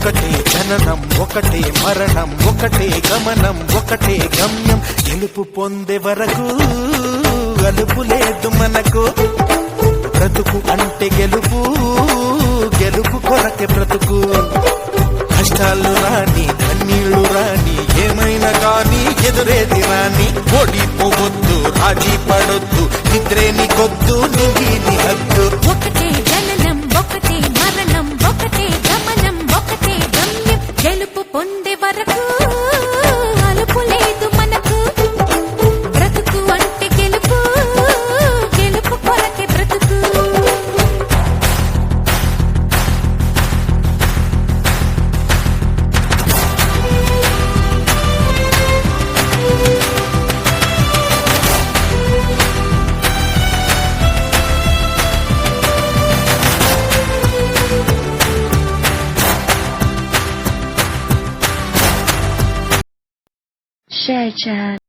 ఒకటే జననం ఒకటే మరణం ఒకటే గమనం ఒకటే గమ్యం గెలుపు పొందే వరకు అలుపు లేదు మనకు బ్రతుకు అంటే గెలుపు గెలుపు కొరకే బ్రతుకు కష్టాలు రాని కన్నీళ్లు రాని ఏమైనా కానీ ఎదురేది రాని ఓడిపోవద్దు రాజీ పడొద్దు నిద్రేని కొద్దు నింగిని హద్దు ఒకటే జననం ఒకటే మరణం ఒకటే గమనం ఒకటే గమ్యం గెలుపు పొందే వరకు అలుపు లేదు మనకు బ్రతుకు అంటే గెలుపు గెలుపు కొరకే బ్రతుకు Share chat.